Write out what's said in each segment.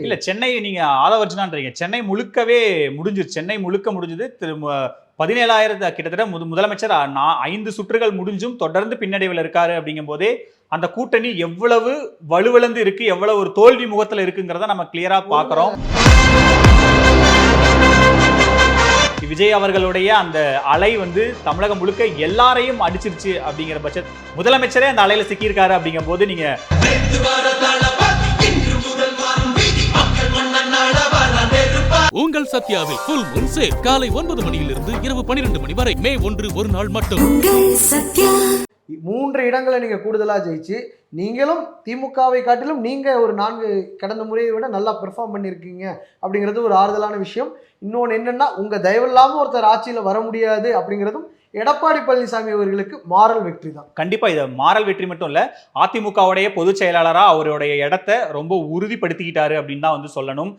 இல்ல சென்னை நீங்க ஆதவர்ஜனான்றீங்க, சென்னை முழுக்கவே முடிஞ்சிருச்சு. சென்னை முழுக்க முடிஞ்சது. 17,000 கிட்டத்தட்ட முதலமைச்சர் 5 சுற்றுகள் முடிஞ்சும் தொடர்ந்து பின்னடைவில் இருக்காரு அப்படிங்கும் போதே அந்த கூட்டணி எவ்வளவு வலுவிழந்து இருக்கு, எவ்வளவு ஒரு தோல்வி முகத்துல இருக்குங்கிறத நம்ம கிளியரா பாக்குறோம். விஜய் அவர்களுடைய அந்த அலை வந்து தமிழகம் முழுக்க எல்லாரையும் அடிச்சிருச்சு அப்படிங்கிற பட்சம் முதலமைச்சரே அந்த அலையில சிக்கியிருக்காரு அப்படிங்கும் போது நீங்க உங்கள் சத்யாவில் ஃபுல் மூன் சேல் காலை 9 மணியிலிருந்து இரவு 12 மணி வரை மே 1 ஒரு நாள் மட்டும். 3 இடங்களை நீங்க கூடுதலா ஜெயிச்சு நீங்களும் திமுகவை காட்டிலும் நீங்க ஒரு 4 கடந்த முறையை விட நல்லா பெர்ஃபார்ம் பண்ணியிருக்கீங்க அப்படிங்கிறது ஒரு ஆறுதலான விஷயம். இன்னொன்று என்னன்னா, உங்க தயவில்லாம ஒருத்தர் ஆட்சியில வர முடியாது அப்படிங்கிறதும் எடப்பாடி பழனிசாமி அவர்களுக்கு மாரல் வெற்றி தான். கண்டிப்பா இது மாரல் வெற்றி மட்டும் இல்ல, அதிமுகவுடைய பொதுச் செயலாளரா அவருடைய இடத்தை ரொம்ப உறுதிப்படுத்திக்கிட்டாரு அப்படின்னு தான் வந்து சொல்லணும்.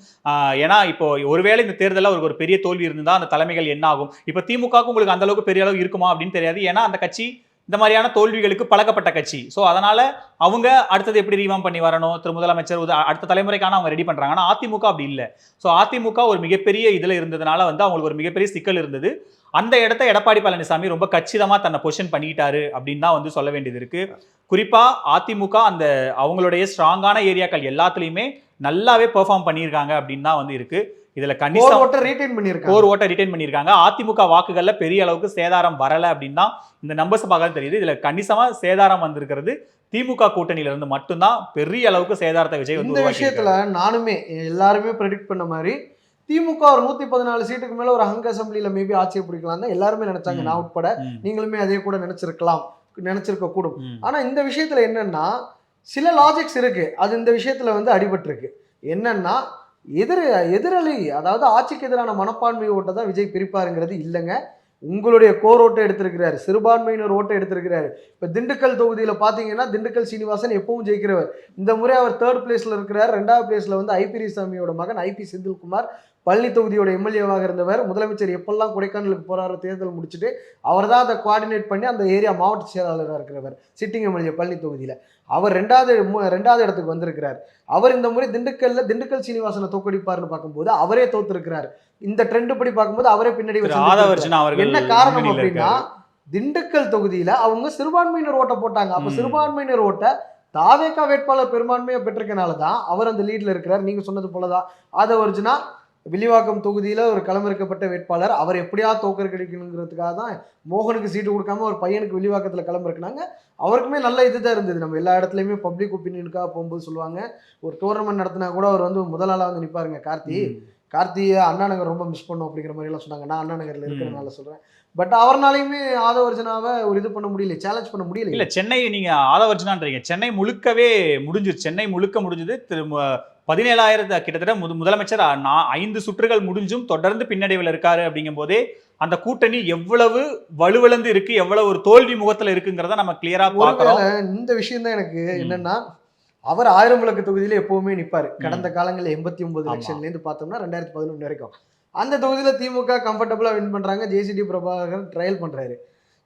ஏன்னா இப்போ ஒருவேளை இந்த தேர்தலில் அவருக்கு ஒரு பெரிய தோல்வி இருந்தா அந்த தலைமைகள் என்ன ஆகும்? இப்ப திமுகவுக்கு உங்களுக்கு அந்த அளவுக்கு பெரிய அளவு இருக்குமா அப்படின்னு தெரியாது. ஏன்னா அந்த கட்சி இந்த மாதிரியான தோல்விகளுக்கு பழக்கப்பட்ட கட்சி. ஸோ அதனால அவங்க அடுத்தது எப்படி ரீவாம் பண்ணி வரணும், முதலமைச்சர் அடுத்த தலைமுறைக்கான அவங்க ரெடி பண்றாங்க. ஆனால் அதிமுக அப்படி இல்லை. ஸோ அதிமுக ஒரு மிகப்பெரிய இதுல இருந்ததுனால வந்து அவங்களுக்கு ஒரு மிகப்பெரிய சிக்கல் இருந்தது. அந்த இடத்த எடப்பாடி பழனிசாமி ரொம்ப கச்சிதமா தன்னை பொசிஷன் பண்ணிக்கிட்டாரு அப்படின்னு தான் வந்து சொல்ல வேண்டியது இருக்கு. குறிப்பா அதிமுக அந்த அவங்களுடைய ஸ்ட்ராங்கான ஏரியாக்கள் எல்லாத்துலயுமே நல்லாவே பெர்ஃபார்ம் பண்ணியிருக்காங்க அப்படின்னு தான் வந்து இருக்கு. இதுல கண்டிப்பா கோர் ஓட்டை ரிட்டைன் பண்ணியிருக்காங்க. அதிமுக வாக்குகள்ல பெரிய அளவுக்கு சேதாரம் வரல அப்படின்னு தான் இந்த நம்பர்ஸ் பார்க்க தெரியுது. இதுல கணிசமா சேதாரம் வந்திருக்கிறது திமுக கூட்டணியில இருந்து மட்டும்தான். பெரிய அளவுக்கு சேதாரத்தை விஜய் வந்து இந்த விஷயத்துல நானுமே எல்லாருமே ப்ரெடிக்ட் பண்ண மாதிரி திமுக ஒரு 114 சீட்டுக்கு மேல ஒரு ஹங் அசம்பிளில மேபி ஆட்சியை பிடிக்கலாம் தான் எல்லாருமே நினைச்சாங்க. நான் உட்பட நீங்களுமே அதே கூட நினைச்சிருக்க கூடும். ஆனா இந்த விஷயத்துல என்னன்னா சில லாஜிக்ஸ் இருக்கு. அது இந்த விஷயத்துல வந்து அடிபட்டு இருக்கு. என்னன்னா எதிரலை, அதாவது ஆட்சிக்கு எதிரான மனப்பான்மை ஓட்டை தான் விஜய் பிரிப்பாருங்கிறது இல்லைங்க. உங்களுடைய கோர் ஓட்டை எடுத்திருக்கிறாரு, சிறுபான்மையினர் ஓட்டை எடுத்திருக்கிறாரு. இப்போ திண்டுக்கல் தொகுதியில் பார்த்தீங்கன்னா திண்டுக்கல் சீனிவாசன் எப்பவும் ஜெயிக்கிறவர். இந்த முறை அவர் 3rd பிளேஸில் இருக்கிறார். 2வது பிளேஸில் வந்து ஐபி சாமியோட மகன் ஐபி செந்தில்குமார் பழனி தொகுதியோட எம்எல்ஏவாக இருந்தவர். முதலமைச்சர் எப்பெல்லாம் கொடைக்கானலுக்கு போறாரு தேர்தல் முடிச்சுட்டு அவர் தான் அதை கோஆர்டினேட் பண்ணி அந்த ஏரியா மாவட்ட செயலாளராக இருக்கிறவர், சிட்டிங் எம்எல்ஏ பழனி தொகுதியில். அவர் 2வது இடத்துக்கு வந்திருக்கிறார். அவர் இந்த முறை திண்டுக்கல் சீனிவாசனை தோக்கடிப்பார்னு பார்க்கும்போது அவரே தோத்துருக்கிறார். இந்த ட்ரெண்ட் படி பார்க்கும்போது அவரே பின்னாடி என்ன காரணம் அப்படின்னா, திண்டுக்கல் தொகுதியில அவங்க சிறுபான்மையினர் ஓட்டை போட்டாங்க. அப்ப சிறுபான்மையினர் ஓட்டை தாவேகா வேட்பாளர் பெரும்பான்மையை பெற்றிருக்கனாலதான் அவர் அந்த லீட்ல இருக்கிறார். நீங்க சொன்னது போலதான் ஆதவர்ஜுனா வில்லிவாக்கம் தொகுதியில ஒரு களமிறக்கப்பட்ட வேட்பாளர். அவர் எப்படியா தோக்கர் கிடைக்கணுங்கிறதுக்காக தான் மோகனுக்கு சீட்டு கொடுக்காம ஒரு பையனுக்கு வில்லிவாக்கத்துல களமிறக்குனாங்க. அவருக்குமே நல்ல இதுதான் இருந்தது. நம்ம எல்லா இடத்துலயுமே பப்ளிக் ஒப்பீனியனுக்காக போகும்போது சொல்லுவாங்க, ஒரு டோர்னமெண்ட் நடத்தினா கூட அவர் வந்து முதலாளா வந்து நிற்பாருங்க. கார்த்தியை அண்ணா நகர் ரொம்ப மிஸ் பண்ணும் அப்படிங்கிற மாதிரி எல்லாம் சொன்னாங்க. நான் அண்ணா நகர்ல இருக்கிறனால சொல்றேன். பட் அவர்னாலையுமே ஆதவர்ஜனாவை ஒரு இது பண்ண முடியல, சேலஞ்ச் பண்ண முடியல. இல்ல சென்னை நீங்க ஆதவர்ஜனான்றீங்க, சென்னை முழுக்கவே முடிஞ்சிருச்சு. சென்னை முழுக்க முடிஞ்சது. 17,000 கிட்டத்தட்ட முதலமைச்சர் 5 சுற்றுகள் முடிஞ்சும் தொடர்ந்து பின்னடைவில் இருக்காரு அப்படிங்கும் போதே அந்த கூட்டணி எவ்வளவு வலுவிழந்து இருக்கு, எவ்வளவு ஒரு தோல்வி முகத்துல இருக்குங்கிறத நம்ம கிளியரா பாக்குறோம். இந்த விஷயம் தான் எனக்கு என்னன்னா, அவர் 1000 விளக்கு தொகுதியில எப்பவுமே நிற்பாரு. கடந்த காலங்களில் 89 எலெக்ஷன்ல இருந்து பார்த்தோம்னா 2011 வரைக்கும் அந்த தொகுதியில திமுக கம்ஃபர்டபுளா வின் பண்றாங்க. ஜேசிடி பிரபாகரன் ட்ரையல் பண்றாரு.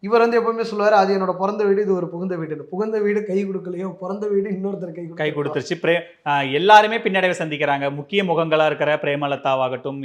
இவர் வந்து எப்பவுமே சொல்லுவாரு, அது என்னோட பிறந்த வீடு, இது ஒரு புகுந்த வீடு. புகுந்த வீடு கை கொடுக்கலையோ, பிறந்த வீடு இன்னொருத்தர் கை கொடுத்துருச்சு. எல்லாருமே பின்னடைவை சந்திக்கிறாங்க. முக்கிய முகங்களா இருக்கிற பிரேமலதாவாகட்டும்,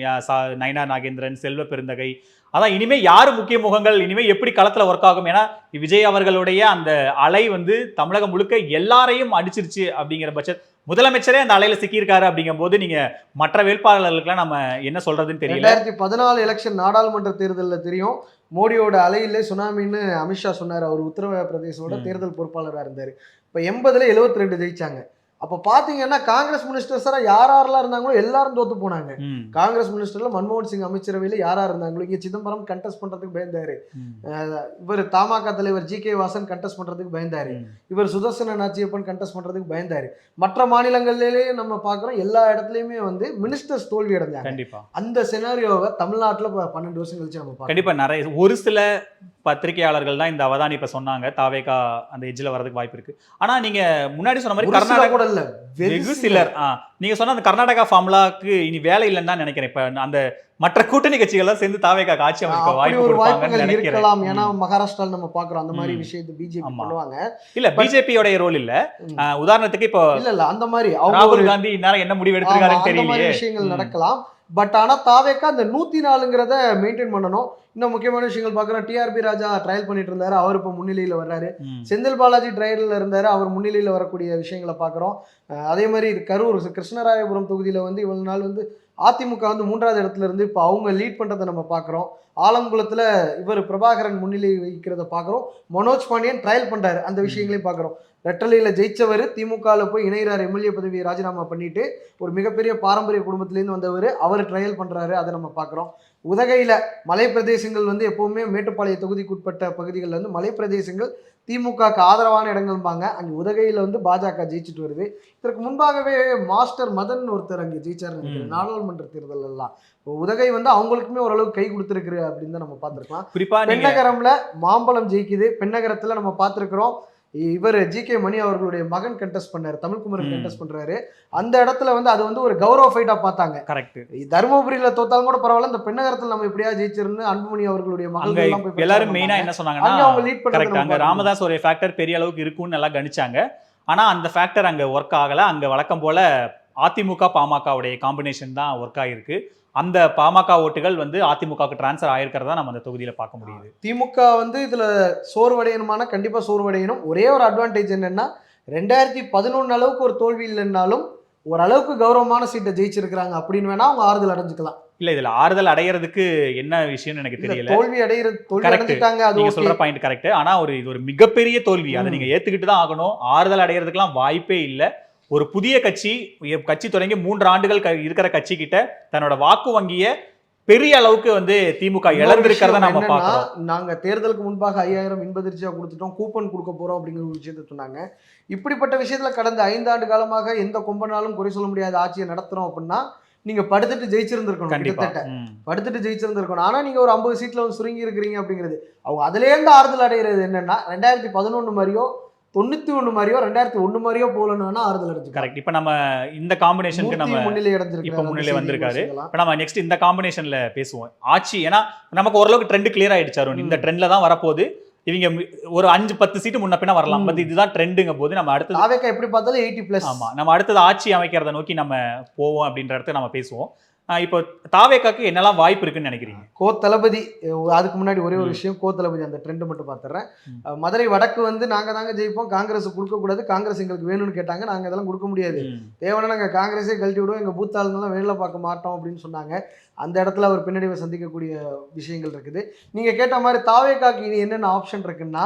நயனா நாகேந்திரன், செல்வ பெருந்தகை, அதான் இனிமே யாரு முக்கிய முகங்கள், இனிமே எப்படி களத்துல ஒர்க் ஆகும். ஏன்னா விஜய் அவர்களுடைய அந்த அலை வந்து தமிழகம் முழுக்க எல்லாரையும் அடிச்சிருச்சு அப்படிங்கிற பட்சம் முதலமைச்சரே அந்த அலையில சிக்கியிருக்காரு அப்படிங்கும் போது நீங்க மற்ற வேட்பாளர்களுக்குலாம் நம்ம என்ன சொல்றதுன்னு தெரியல. 2014 எலெக்ஷன் நாடாளுமன்ற தேர்தலில் தெரியும், மோடியோட அலையிலே சுனாமின்னு அமித்ஷா சொன்னார். அவர் உத்தரப்பிரதேசோட தேர்தல் பொறுப்பாளராக இருந்தார். இப்போ 80ல் 72 ஜெயிச்சாங்க. அப்போ பார்த்தீங்கன்னா காங்கிரஸ் மினிஸ்டர்ஸாக யாரெல்லாம் இருந்தாங்களோ எல்லாரும் தோத்து போனாங்க. காங்கிரஸ் மினிஸ்டர்ல மன்மோகன் சிங் அமைச்சரவையில் யாராக இருந்தாங்களோ, இங்கே சிதம்பரம் கண்டெஸ்ட் பண்றதுக்கு பயந்தாரு. இவர் தமாக தலைவர் ஜி கே வாசன் கண்டெஸ்ட் பண்றதுக்கு பயந்தாரு. இவர் சுதர்சன நாச்சியப்பன் கண்டெஸ்ட் பண்றதுக்கு பயந்தாரு. மற்ற மாநிலங்களிலேயே நம்ம பார்க்குறோம், எல்லா இடத்துலையுமே வந்து மினிஸ்டர்ஸ் தோல்வி அடைஞ்சாங்க. கண்டிப்பா அந்த சினாரியோவை தமிழ்நாட்டில் 12 வருஷம் கழிச்சு நம்ம பார்க்கணும். கண்டிப்பா நிறைய ஒரு சில பத்திரிகையாளர்கள் தான் இந்த அவதானி இப்ப சொன்னாங்க, தாவேகா அந்த எட்ஜில் வரதுக்கு வாய்ப்பு இருக்கு. ஆனா நீங்க முன்னாடி சொன்ன மாதிரி கர்நாடகா கூட இல்ல, வெகு சிலர் நீங்க சொன்ன அந்த கர்நாடகா ஃபார்முலாக்கு இனி வேலை இல்லைன்னு தான் நினைக்கிறேன். இப்ப அந்த மற்ற கூட்டணி கட்சிகள் சேர்ந்து தாவேகா ஆட்சி அமைக்க அப்படி வாய்ப்பு ஒரு கொடுப்பாங்கன்னு வாய்ப்புகள் நினைக்கிறேன். இருக்கலாம். ஏன்னா மகாராஷ்டிரால நம்ம பாக்குறோம் அந்த மாதிரி விஷயத்தை பிஜேபி ஆமா. பண்ணுவாங்க. இல்ல பிஜேபியோட ரோல் இல்ல. உதாரணத்துக்கு இப்போ இல்ல அந்த மாதிரி அவங்க ராகுல் காந்தி இந்நேரம் என்ன முடிவு எடுத்திருக்காருன்னு அந்த மாதிரி தெரியலையே. விஷயங்கள் நடக்கலாம். பட் ஆனா தாவேக்கா அந்த 104ங்கிறத மெயின்டைன் பண்ணணும். இன்னும் முக்கியமான விஷயங்கள் பாக்குறோம். டிஆர்பி ராஜா ட்ரையல் பண்ணிட்டு இருந்தாரு, அவர் இப்ப முன்னிலையில வர்றாரு. செந்தில் பாலாஜி ட்ரையல்ல இருந்தாரு, அவர் முன்னிலையில வரக்கூடிய விஷயங்களை பாக்குறோம். அதே மாதிரி கரூர் கிருஷ்ணராயபுரம் தொகுதியில வந்து இவ்வளவு நாள் வந்து அதிமுக வந்து 3வது இடத்துல இருந்து இப்ப அவங்க லீட் பண்றதை நம்ம பாக்குறோம். ஆலங்குளத்துல இவர் பிரபாகரன் முன்னிலை வகிக்கிறத பாக்குறோம். மனோஜ் பாண்டியன் ட்ரையல் பண்றாரு, அந்த விஷயங்களையும் பாக்குறோம். ரெட்டலையில ஜெயிச்சவர் திமுகல போய் இணைகிறார், எம்எல்ஏ பதவியை ராஜினாமா பண்ணிட்டு ஒரு மிகப்பெரிய பாரம்பரிய குடும்பத்திலேருந்து வந்தவர், அவர் ட்ரையல் பண்றாரு, அதை நம்ம பாக்குறோம். உதகையில மலை பிரதேசங்கள் வந்து எப்பவுமே மேட்டுப்பாளைய தொகுதிக்குட்பட்ட பகுதிகளில் வந்து மலை பிரதேசங்கள் திமுகக்கு ஆதரவான இடங்கள்பாங்க. அங்கே உதகையில வந்து பாஜக ஜெயிச்சுட்டு வருது. இதற்கு முன்பாகவே மாஸ்டர் மதன் ஒருத்தர் அங்கே ஜெயிச்சாரு நினைக்கிறேன் நாடாளுமன்ற தேர்தல் எல்லாம். உதகை வந்து அவங்களுக்குமே ஓரளவுக்கு கை கொடுத்துருக்கு அப்படின்னு தான் நம்ம பார்த்துருக்கலாம். குறிப்பா பெண்ணகரம்ல மாம்பழம் ஜெயிக்குது. பெண்ணகரத்துல நம்ம பார்த்துருக்கிறோம் இவர் ஜி.கே. மணி அவர்களுடைய மகன் கண்டெஸ்ட் பண்ணாரு, தமிழ்குமரன் கண்டெஸ்ட் பண்றாரு. அந்த இடத்துல வந்து அது வந்து ஒரு கௌரவ ஃபைட்டா பார்த்தாங்க. கரெக்ட். தருமபுரியில தோத்தாலும் கூட பரவாயில்ல, இந்த பெண்ணகரத்துல நம்ம எப்படியா ஜெயிச்சிருந்து அன்புமணி அவர்களுடைய மகள் எல்லாம் போய் எல்லாரும் மெயினா என்ன சொன்னாங்கன்னா அவங்க லீட் கரெக்ட், அங்க பண்றாங்க. ராமதாஸ் ஒரு ஃபேக்டர் பெரிய அளவுக்கு இருக்கும்னு எல்லாம் கணிச்சாங்க. ஆனா அந்த ஃபேக்டர் அங்க ஒர்க் ஆகல. அங்க வழக்கம் போல அதிமுக பாமகவுடைய காம்பினேஷன் தான் ஒர்க் ஆயிருக்கு. அந்த பாமக ஓட்டுகள் வந்து அதிமுகவுக்கு டிரான்ஸ்ஃபர் ஆயிருக்கிறதா நம்ம அந்த தொகுதியில பார்க்க முடியுது. திமுக வந்து இதுல சோர்வடையணுமான கண்டிப்பா சோர்வடையணும். ஒரே ஒரு அட்வான்டேஜ் என்னன்னா 2011 அளவுக்கு ஒரு தோல்வி இல்லைன்னாலும் ஓரளவுக்கு கௌரவமான சீட்டை ஜெயிச்சிருக்கிறாங்க அப்படின்னு வேணா அவங்க ஆறுதல் அடைஞ்சுக்கலாம். இல்ல இதுல ஆறுதல் அடையறதுக்கு என்ன விஷயம்னு எனக்கு தெரியல. தோல்வி அடைஞ்சிட்டாங்க, அது நீங்க சொல்ற பாயிண்ட் கரெக்ட். ஆனா இது ஒரு மிகப்பெரிய தோல்வி, அதை நீங்க ஏத்துக்கிட்டு தான் ஆகணும். ஆறுதல் அடையறதுக்குலாம் வாய்ப்பே இல்லை. ஒரு புதிய கட்சி தொடங்கி 3 ஆண்டுகள் இருக்கிற கட்சி கிட்ட தன்னோட வாக்கு வங்கிய பெரிய அளவுக்கு வந்து திமுக இழந்திருக்கிறத நம்ம பார்க்கிறோம். நாங்க தேர்தலுக்கு முன்பாக 5000 இன்பதிர்ச்சியா கொடுத்துட்டோம், கூப்பன் கொடுக்க போறோம் அப்படிங்கிற ஒரு விஷயத்த சொன்னாங்க. இப்படிப்பட்ட விஷயத்துல கடந்த 5 ஆண்டு காலமாக எந்த கொம்பனாலும் குறை சொல்ல முடியாத ஆட்சியை நடத்துறோம் அப்படின்னா நீங்க படுத்துட்டு ஜெயிச்சிருந்திருக்கணும். கிட்டத்தட்ட படுத்துட்டு ஜெயிச்சிருந்திருக்கணும். ஆனா நீங்க ஒரு 50 சீட்ல வந்து சுருங்கி இருக்கிறீங்க அப்படிங்கிறது. அவங்க அதுல இருந்து ஆறுதல் அடைகிறது என்னன்னா 2011 மாதிரியோ 91 மாதிரியோ 2001 மாதிரியோ போலன்னு ஆறுதல் அடைஞ்சு. கரெக்ட். இப்ப நம்ம இந்த காம்பினேஷனுக்கு நம்ம முன்னிலை அடைஞ்சிருக்கோம். இப்ப முன்னிலை வந்திருக்காரு. இப்ப நம்ம நெக்ஸ்ட் இந்த காம்பினேஷன்ல பேசுவோம். ஆட்சி ஏன்னா நமக்கு ஓரளவுக்கு ட்ரெண்ட் கிளியர் ஆயிடுச்சு. அருண், இந்த ட்ரெண்ட்ல தான் வரப்போகுது. இவங்க ஒரு 5-10 சீட்டு முன்ன பின்ன வரலாம். பட் இதுதான் ட்ரெண்டுங்க போது நம்ம அடுத்து தாவேகா எப்படி பார்த்தாலும் 80+. ஆமா, நம்ம அடுத்தது ஆட்சி அமைக்கிறத நோக்கி நம்ம போவோம் அப்படின்ற இடத்த நம்ம பேசுவோம். இப்போ தாவேகாக்கு என்னெல்லாம் வாய்ப்பு இருக்குன்னு நினைக்கிறீங்க? கோ தளபதி, அதுக்கு முன்னாடி ஒரே ஒரு விஷயம், கோ தளபதி அந்த ட்ரெண்ட் மட்டும் பார்த்துறேன். மதுரை வடக்கு வந்து நாங்க தாங்க ஜெயிப்போம், காங்கிரஸ் கொடுக்க கூடாது, காங்கிரஸ் எங்களுக்கு வேணும்னு கேட்டாங்க. நாங்க இதெல்லாம் கொடுக்க முடியாது, தேவைன்னா நாங்க காங்கிரஸே கழட்டி விடுவோம், எங்க பூத் ஆளுங்கெல்லாம் வேலை பார்க்க மாட்டோம் அப்படின்னு சொன்னாங்க. அந்த இடத்துல அவர் பின்னடைவை சந்திக்கக்கூடிய விஷயங்கள் இருக்குது. நீங்க கேட்ட மாதிரி தாவேகாக்கு இனி என்னென்ன ஆப்ஷன் இருக்குன்னா,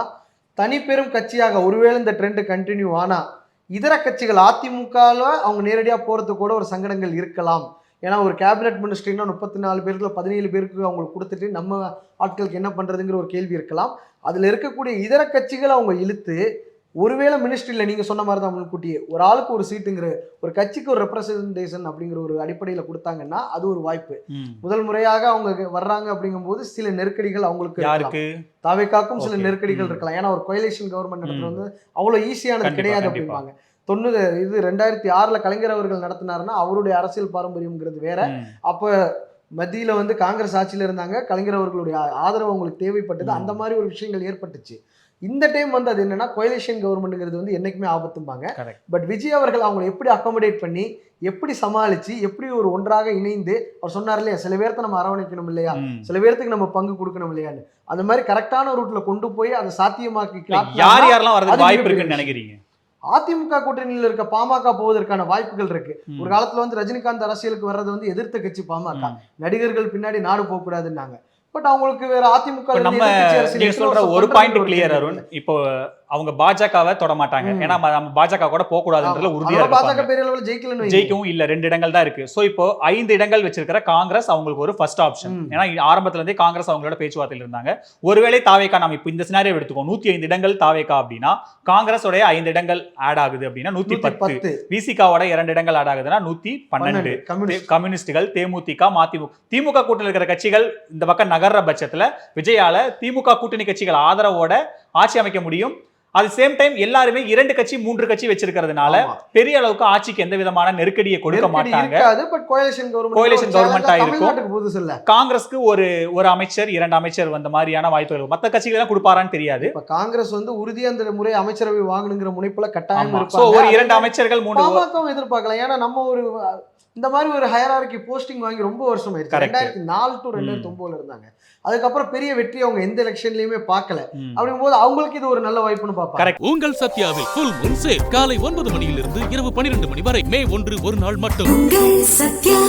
தனிப்பெரும் கட்சியாக ஒருவேளை இந்த ட்ரெண்ட் கண்டினியூ ஆனா இதர கட்சிகள் அதிமுகவில் அவங்க நேரடியாக போறதுக்கு கூட ஒரு சங்கடங்கள் இருக்கலாம். ஏன்னா ஒரு கேபினெட் மினிஸ்ட்ரின்னா 34 பேருக்கு 17 பேருக்கு அவங்களுக்கு கொடுத்துட்டு நம்ம ஆட்களுக்கு என்ன பண்றதுங்கிற ஒரு கேள்வி இருக்கலாம். அதுல இருக்கக்கூடிய இதர கட்சிகளை அவங்க இழுத்து ஒருவேளை மினிஸ்ட்ரியில் நீங்க சொன்ன மாதிரி தான் முன்கூட்டியே ஒரு ஆளுக்கு ஒரு சீட்டுங்கிற ஒரு கட்சிக்கு ஒரு ரெப்ரசன்டேஷன் அப்படிங்கிற ஒரு அடிப்படையில் கொடுத்தாங்கன்னா அது ஒரு வாய்ப்பு. முதல் முறையாக அவங்க வர்றாங்க அப்படிங்கும்போது சில நெருக்கடிகள் அவங்களுக்கு தாவேகாக்கும் சில நெருக்கடிகள் இருக்கலாம். ஏன்னா ஒரு கோயலேஷன் கவர்மெண்ட் நடத்துறது வந்து அவ்வளோ ஈஸியானது கிடையாது அப்படிம்பாங்க. 2006 கலைஞர் அவர்கள் நடத்தினாருன்னா அவருடைய அரசியல் பாரம்பரியம்ங்கிறது வேற. அப்ப மத்தியில வந்து காங்கிரஸ் ஆட்சியில இருந்தாங்க, கலைஞர் அவர்களுடைய ஆதரவு அவங்களுக்கு தேவைப்பட்டது, அந்த மாதிரி ஒரு விஷயங்கள் ஏற்பட்டுச்சு. இந்த டைம் வந்து அது என்னன்னா கோயலேஷன் கவர்மெண்ட்ங்கிறது வந்து என்னைக்குமே ஆபத்தும்பாங்க. பட் விஜய் அவர்கள் அவங்களை எப்படி அகாமடேட் பண்ணி எப்படி சமாளிச்சு எப்படி ஒரு ஒன்றாக இணைந்து, அவர் சொன்னார் இல்லையா, சில பேர்த்த நம்ம அரவணைக்கணும் இல்லையா, சில பேர்த்துக்கு நம்ம பங்கு கொடுக்கணும் இல்லையான்னு, அந்த மாதிரி கரெக்டான ரூட்ல கொண்டு போய் அதை சாத்தியமாக்கி யார் யாரெல்லாம் வரதுக்கு வாய்ப்பு இருக்குன்னு நினைக்கிறீங்க? அதிமுக கூட்டணியில் இருக்க பாமக போவதற்கான வாய்ப்புகள் இருக்கு. ஒரு காலத்துல வந்து ரஜினிகாந்த் அரசியலுக்கு வர்றது வந்து எதிர்த்த கட்சி பாமக, நடிகர்கள் பின்னாடி நாடு போக கூடாதுன்னாங்க. பட் அவங்களுக்கு வேற அதிமுக சொல்ற ஒரு பாயிண்ட் கிளியர் அருண். இப்போ அவங்க பாஜகவை தொட மாட்டாங்க, ஏன்னா நம்ம பாஜக கூட போக கூடாதுன்றதுல உறுதியா பாஜக பெரிய அளவில் ஜெயிக்கவும் இல்ல, 2 இடங்கள் தான் இருக்கு. சோ இப்போ 5 இடங்கள் வச்சிருக்கிற காங்கிரஸ் அவங்களுக்கு ஒரு ஃபர்ஸ்ட் ஆப்ஷன். ஏன்னா ஆரம்பத்துல இருந்தே காங்கிரஸ் அவங்களோட பேச்சுவார்த்தையில் இருந்தாங்க. ஒருவேளை தாவேகா நம்ம இப்போ இந்த சினாரியோ எடுத்துக்கோ, 105 இடங்கள் தாவேகா அப்படின்னா காங்கிரஸ் உடைய 5 இடங்கள் ஆட் ஆகுது அப்படின்னா 110, விசிகாவோட 2 இடங்கள் ஆட் ஆகுதுன்னா 112, கம்யூனிஸ்டுகள், தேமுதிக, மதிமுக, திமுக கூட்டணியில் இருக்கிற கட்சிகள் இந்த பக்கம் நகர்ற பட்சத்துல விஜயால திமுக கூட்டணி கட்சிகள் ஆதரவோட ஆட்சி அமைக்க முடியும். அது சேம் டைம் எல்லாருமே 2 கட்சி 3 கட்சி வச்சிருக்கிறதுனால ஆமா. பெரிய அளவுக்கு ஆட்சிக்கு எந்த விதமான நெருக்கடியை கொடுக்க நெருக்கடி மாட்டாங்க. இருக்காது. பட் கோயலிஷன் Coalition government ஆ இருக்கும். தமிழ்நாட்டுக்கு புதுசு இல்ல. காங்கிரஸ்க்கு ஒரு அமைச்சர் 2 அமைச்சர் வந்த மாதிரியான வாய்ப்புகள் மத்த கட்சிகள் எல்லாம் கொடுப்பாரான்னு தெரியாது. இப்ப காங்கிரஸ் உறுதியா அந்த முறை அமைச்சரவை வாங்கணுங்கிற முனைப்புல கட்டாயம் சோ இருப்பாங்க. ஒரு 2 அமைச்சர்கள் 3 பாமகவும் எதிர்பார்க்கலாம். ஏன்னா நம்ம இந்த மாதிரி ஒரு ஹையரார்கி போஸ்டிங் வாங்கி ரொம்ப வருஷம் ஆயிடுச்சு. Correct. 2004 to 2009 இருந்தாங்க. அதுக்கப்புறம் பெரிய வெற்றி அவங்க எந்த எலெக்ஷன்லயுமே பார்க்கல. அப்படிங்கும்போது அவங்களுக்கு இது ஒரு நல்ல வாய்ப்புன்னு பார்ப்பாங்க. கரெக்ட். உங்கள் சத்யாவில் ஃபுல் மூன் சேல் காலை 9 மணியிலிருந்து இரவு 12 மணி வரை மே 1 ஒரு நாள் மட்டும். உங்கள் சத்யா.